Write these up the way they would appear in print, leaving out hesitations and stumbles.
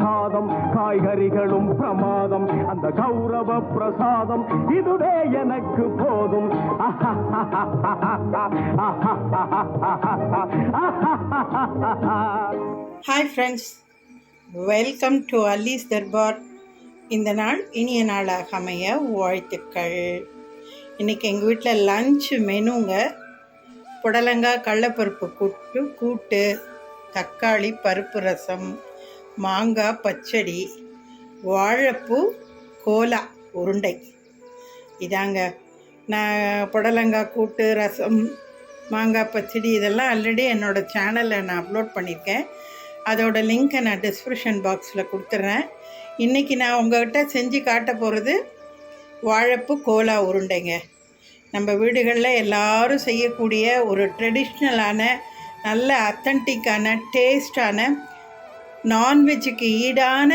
சாதம் காய்கறிகளும் பிரமாதம் அந்த கௌரவ பிரசாதம் இதுவே எனக்கு போதும். ஹாய் ஃப்ரெண்ட்ஸ், வெல்கம் டு அல்லீஸ் தர்பார். இந்த நாள் இனிய நாளாக அமைய வாழ்த்துக்கள். இன்றைக்கி எங்கள் வீட்டில் லஞ்ச் மெனுங்க. புடலங்காய் கடலைப்பருப்பு கூட்டு, தக்காளி பருப்பு ரசம், மாங்காய் பச்சடி, வாழைப்பூ கோலா உருண்டை. இதாங்க. நான் புடலங்காய் கூட்டு, ரசம், மாங்காய் பச்சடி இதெல்லாம் ஆல்ரெடி என்னோடய சேனலில் நான் அப்லோட் பண்ணியிருக்கேன். அதோட லிங்க்கை நான் டிஸ்கிரிப்ஷன் பாக்ஸில் கொடுத்துட்றேன். இன்றைக்கி நான் உங்கள்கிட்ட செஞ்சு காட்ட போகிறது வாழைப்பூ கோலா உருண்டைங்க. நம்ம வீடுகளில் எல்லோரும் செய்யக்கூடிய ஒரு ட்ரெடிஷ்னலான, நல்ல அத்தன்டிக்கான, டேஸ்டான, நான்வெஜ்ஜுக்கு ஈடான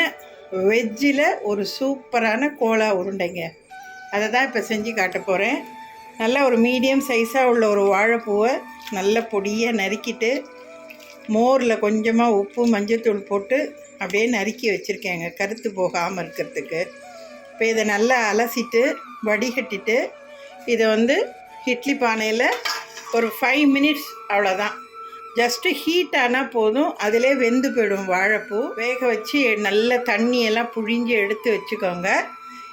வெஜ்ஜில் ஒரு சூப்பரான கோலா உருண்டைங்க. அதை தான் இப்போ செஞ்சு காட்ட போகிறேன். நல்ல ஒரு மீடியம் சைஸாக உள்ள ஒரு வாழைப்பூவை நல்ல பொடியாக நறுக்கிட்டு மோரில் கொஞ்சமாக உப்பு மஞ்சத்தூள் போட்டு அப்படியே நறுக்கி வச்சுருக்கேங்க, கருத்து போகாமல் இருக்கிறதுக்கு. இப்போ இதை நல்லா அலசிட்டு வடிகட்டிட்டு இதை இட்லி பானையில் ஒரு 5 மினிட்ஸ் அவ்வளோதான், ஜஸ்ட்டு ஹீட் ஆனால் போதும், அதிலே வெந்து போயிடும். வாழைப்பூ வேக வச்சு நல்ல தண்ணியெல்லாம் புழிஞ்சு எடுத்து வச்சுக்கோங்க.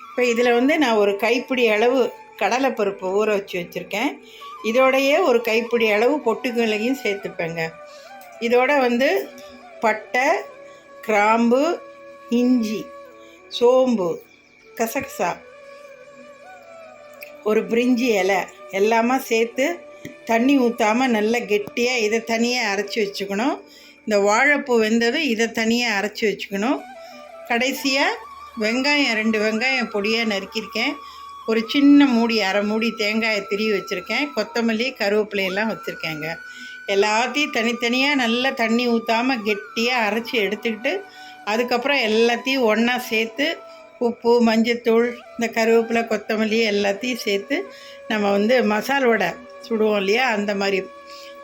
இப்போ இதில் நான் ஒரு கைப்பிடி அளவு கடலைப்பருப்பு ஊற வச்சு வச்சுருக்கேன். இதோடையே ஒரு கைப்பிடி அளவு பொட்டுக்களையும் சேர்த்துப்பேங்க. இதோட பட்டை, கிராம்பு, இஞ்சி, சோம்பு, கசகசா, ஒரு பிரிஞ்சி இலை எல்லாமே சேர்த்து தண்ணி ஊற்றாமல் நல்லா கெட்டியாக இதை தனியாக அரைச்சி வச்சுக்கணும். இந்த வாழைப்பூ வெந்ததும் இதை தனியாக அரைச்சி வச்சுக்கணும். கடைசியாக வெங்காயம் 2 வெங்காயம் பொடியாக நறுக்கியிருக்கேன். ஒரு சின்ன மூடி, அரை மூடி தேங்காயை திருவி வச்சுருக்கேன். கொத்தமல்லி, கருவேப்பிலையெல்லாம் வச்சுருக்கேங்க. எல்லாத்தையும் தனித்தனியாக நல்லா தண்ணி ஊற்றாமல் கெட்டியாக அரைச்சி எடுத்துக்கிட்டு அதுக்கப்புறம் எல்லாத்தையும் ஒன்றா சேர்த்து உப்பு, மஞ்சத்தூள், இந்த கருவேப்பிலை, கொத்தமல்லி எல்லாத்தையும் சேர்த்து நம்ம மசால் வடை சுடுவோம் இல்லையா, அந்த மாதிரி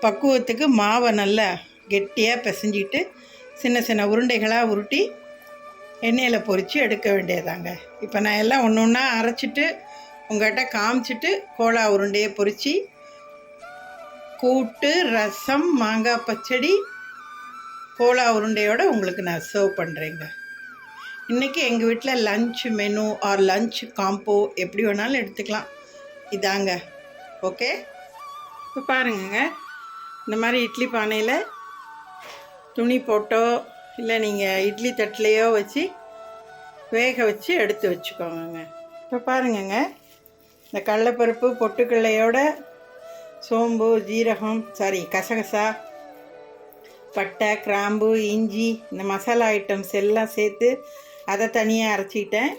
பக்குவத்துக்கு மாவை நல்லா கெட்டியாக பிசைஞ்சிட்டு சின்ன சின்ன உருண்டைகளாக உருட்டி எண்ணெயில் பொரித்து எடுக்க வேண்டியதாங்க. இப்போ நான் எல்லாம் ஒன்று ஒன்றா அரைச்சிட்டு உங்கள்கிட்ட காமிச்சிட்டு கோலா உருண்டையை பொரித்து கூட்டு, ரசம், மாங்காய் பச்சடி, கோலா உருண்டையோடு உங்களுக்கு நான் சர்வ் பண்ணுறேங்க. இன்றைக்கி எங்கள் வீட்டில் lunch menu or lunch combo எப்படி வேணாலும் எடுத்துக்கலாம். இதாங்க. ஓகே, இப்போ பாருங்கங்க, இந்த மாதிரி இட்லி பானையில் துணி போட்டோ இல்லை நீங்கள் இட்லி தட்டிலையோ வச்சு வேக வச்சு எடுத்து வச்சுக்கோங்க. இப்போ பாருங்கங்க, இந்த கடலைப்பருப்பு பொட்டுக்கடலையோட சோம்பு, ஜீரகம், கசகசா, பட்டை, கிராம்பு, இஞ்சி, இந்த மசாலா ஐட்டம்ஸ் எல்லாம் சேர்த்து அதை தனியாக அரைச்சிக்கிட்டேன்.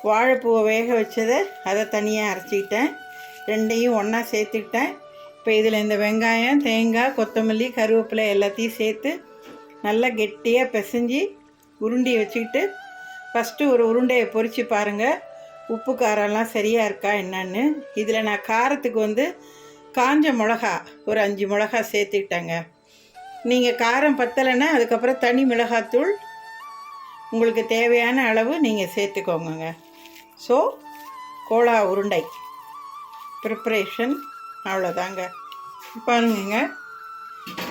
வாழைப்பூவை வேக வச்சதை அதை தனியாக அரைச்சிக்கிட்டேன். ரெண்டையும் ஒன்றா சேர்த்துக்கிட்டேன். இப்போ இதில் இந்த வெங்காயம், தேங்காய், கொத்தமல்லி, கருவேப்பிலை எல்லாத்தையும் சேர்த்து நல்லா கெட்டியாக பிசைஞ்சி உருண்டி வச்சுக்கிட்டு ஃபஸ்ட்டு ஒரு உருண்டையை பொரித்து பாருங்கள், உப்பு காரம்லாம் சரியாக இருக்கா என்னன்னு. இதில் நான் காரத்துக்கு காஞ்ச மிளகா ஒரு 5 மிளகா சேர்த்துக்கிட்டேங்க. நீங்கள் காரம் பத்தலைன்னா அதுக்கப்புறம் தனி மிளகாத்தூள் உங்களுக்கு தேவையான அளவு நீங்கள் சேர்த்துக்கோங்க. ஸோ கோலா உருண்டை ப்ரிப்ரேஷன் அவ்வளோதாங்க. பாருங்க,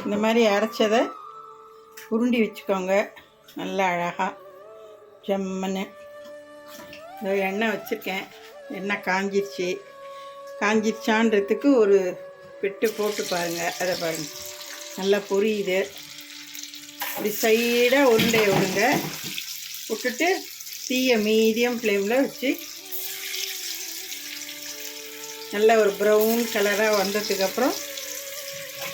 இந்த மாதிரி அரைச்சதை உருண்டி வச்சுக்கோங்க நல்லா அழகாக ஜம்முன்னு. எண்ணெய் வச்சுருக்கேன், எண்ணெய் காஞ்சிருச்சான்றதுக்கு ஒரு பெட்டு போட்டு பாருங்கள். அதை பாருங்கள், நல்லா பொரியுது. இப்படி சைடாக உருண்டையை விடுங்க, விட்டுட்டு தீயை மீடியம் ஃப்ளேமில் வச்சு நல்ல ஒரு ப்ரௌன் கலராக வந்ததுக்கப்புறம்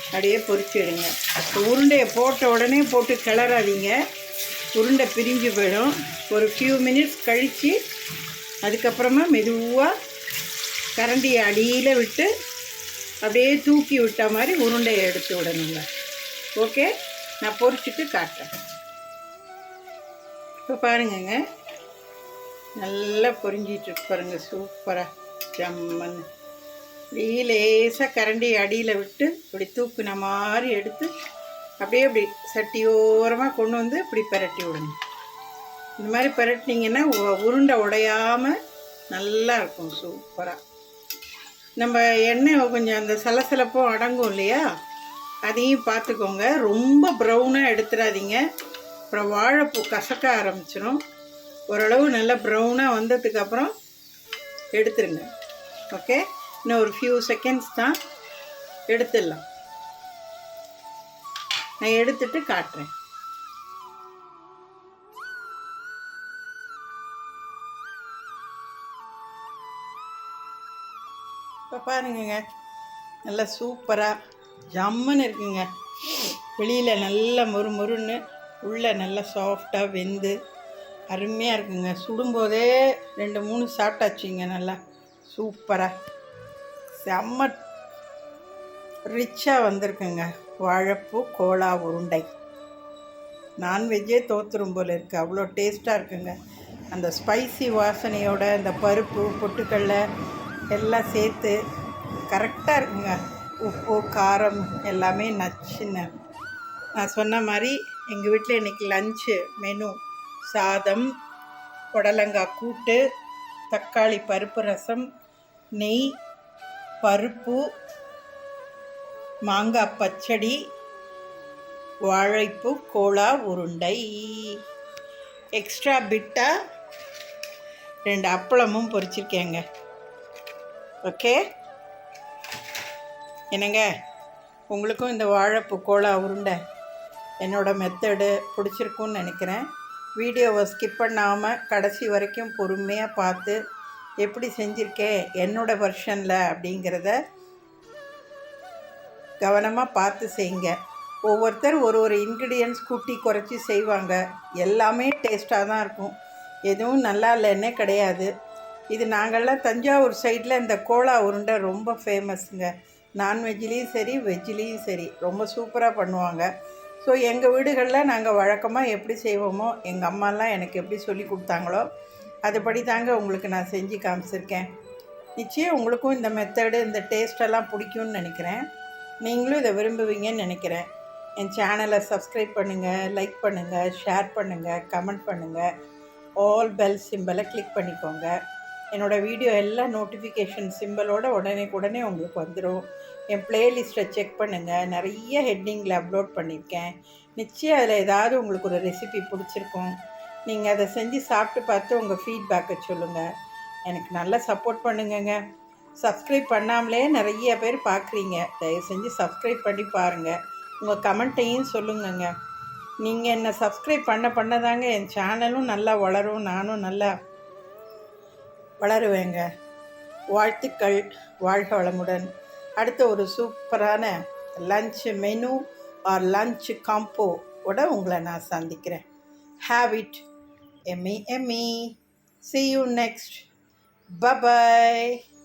அப்படியே பொரிச்சிடுங்க. இப்போ உருண்டையை போட்ட உடனே போட்டு கிளறாதீங்க, உருண்டை பிரிஞ்சு போயிடும். ஒரு ஃபியூ மினிட்ஸ் கழித்து அதுக்கப்புறமா மெதுவாக கரண்டியை அடியில் விட்டு அப்படியே தூக்கி விட்ட மாதிரி உருண்டையை எடுத்து விடணுங்க. ஓகே, நான் பொரிச்சிட்டு காட்டுறேன். இப்போ பாருங்கங்க, நல்லா பொரிஞ்சிட்டு பாருங்கள், சூப்பராக ஜம்மன்னு. அப்படியே லேசாக கரண்டி அடியில் விட்டு இப்படி தூக்குன மாதிரி எடுத்து அப்படியே இப்படி சட்டியோரமாக கொண்டு இப்படி பிரட்டி விடுங்க. இந்த மாதிரி பரட்டினீங்கன்னா உருண்டை உடையாமல் நல்லா இருக்கும் சூப்பராக. நம்ம எண்ணெய் கொஞ்சம் அந்த சலசலப்பும் அடங்கும் இல்லையா, அதையும் பார்த்துக்கோங்க. ரொம்ப ப்ரௌனாக எடுத்துடாதீங்க, அப்புறம் வாழைப்பூ கசக்க ஆரம்பிச்சிடும். ஓரளவு நல்லா ப்ரௌனாக வந்ததுக்கப்புறம் எடுத்துருங்க. ஓகே, இன்னும் ஒரு ஃபியூ செகண்ட்ஸ் தான், எடுத்துடலாம். நான் எடுத்துட்டு காட்டுறேன். இப்போ பாருங்கங்க, நல்லா சூப்பராக ஜம்முன்னு இருக்குங்க. வெளியில் நல்லா மொறுன்னு, உள்ளே நல்லா சாஃப்டாக வெந்து அருமையாக இருக்குங்க. சுடும்போதே 2-3 சாப்பிட்டாச்சுங்க. நல்லா சூப்பராக செம்ம ரிச்சாக வந்திருக்குங்க வாழைப்பூ கோலா உருண்டை. நான்வெஜ்ஜே தோற்றுரும் போல் இருக்குது, அவ்வளோ டேஸ்ட்டாக இருக்குங்க. அந்த ஸ்பைசி வாசனையோட அந்த பருப்பு பொட்டுக்கடலை எல்லாம் சேர்த்து கரெக்டாக இருக்குங்க. உப்பு காரம் எல்லாமே நச்சுன்னு. நான் சொன்ன மாதிரி எங்கள் வீட்டில் இன்றைக்கி லஞ்சு மெனு சாதம், புடலங்காய் கூட்டு, தக்காளி பருப்பு ரசம், நெய், பருப்பு, மாங்காய் பச்சடி, வாழைப்பூ கோலா உருண்டை. எக்ஸ்ட்ரா பிட்டாக 2 அப்பளமும் பொரிச்சிருக்கேங்க. ஓகே, என்னங்க, உங்களுக்கும் இந்த வாழைப்பூ கோலா உருண்டை என்னோடய மெத்தடு பிடிச்சிருக்குன்னு நினைக்கிறேன். வீடியோவை ஸ்கிப் பண்ணாமல் கடைசி வரைக்கும் பொறுமையாக பார்த்து எப்படி செஞ்சுருக்கேன் என்னோடய வெர்ஷனில் அப்படிங்கிறத கவனமாக பார்த்து செய்யுங்க. ஒவ்வொருத்தர் ஒரு இன்க்ரீடியன்ட்ஸ் கூட்டி குறைச்சி செய்வாங்க, எல்லாமே டேஸ்ட்டாக தான் இருக்கும். எதுவும் நல்லா இல்லைன்னே கிடையாது. இது நாங்கள்லாம் தஞ்சாவூர் சைடில் இந்த கோலா உருண்டை ரொம்ப ஃபேமஸுங்க. நான்வெஜ்லேயும் சரி வெஜ்லேயும் சரி ரொம்ப சூப்பராக பண்ணுவாங்க. ஸோ எங்கள் வீடுகளில் நாங்கள் வழக்கமாக எப்படி செய்வோமோ, எங்கள் அம்மாலாம் எனக்கு எப்படி சொல்லி கொடுத்தாங்களோ அதுபடி தாங்க உங்களுக்கு நான் செஞ்சு காமிச்சிருக்கேன். நிச்சயம் உங்களுக்கும் இந்த மெத்தடு இந்த டேஸ்டெல்லாம் பிடிக்கும்னு நினைக்கிறேன். நீங்களும் இதை விரும்புவீங்கன்னு நினைக்கிறேன். என் சேனலை சப்ஸ்கிரைப் பண்ணுங்கள், லைக் பண்ணுங்கள், ஷேர் பண்ணுங்கள், கமெண்ட் பண்ணுங்கள். ஆல் பெல் சிம்பலை கிளிக் பண்ணிக்கோங்க. என்னோடய வீடியோ எல்லாம் நோட்டிஃபிகேஷன் சிம்பிளோட உடனே உங்களுக்கு வந்துடும். என் ப்ளேலிஸ்ட்டை செக் பண்ணுங்கள், நிறைய ஹெட்டிங்கில் அப்லோட் பண்ணியிருக்கேன். நிச்சயம் அதில் ஏதாவது உங்களுக்கு ஒரு ரெசிபி பிடிச்சிருக்கும். நீங்கள் அதை செஞ்சு சாப்பிட்டு பார்த்து உங்கள் ஃபீட்பேக்கை சொல்லுங்கள். எனக்கு நல்லா சப்போர்ட் பண்ணுங்கங்க. சப்ஸ்கிரைப் பண்ணாமலே நிறைய பேர் பார்க்குறீங்க, தயவு செஞ்சு சப்ஸ்கிரைப் பண்ணி பாருங்கள். உங்கள் கமெண்ட்டையும் சொல்லுங்கங்க. நீங்கள் என்னை சப்ஸ்கிரைப் பண்ண தாங்க என் சேனலும் நல்லா வளரும், நானும் நல்லா வளருவேங்க. வாழ்த்துக்கள், வாழ்க வளமுடன். அடுத்த ஒரு சூப்பரான லஞ்ச் மெனு ஆர் லஞ்ச் காம்போவோட உங்களை நான் சந்திக்கிறேன். Have it yummy. See you next. Bye bye.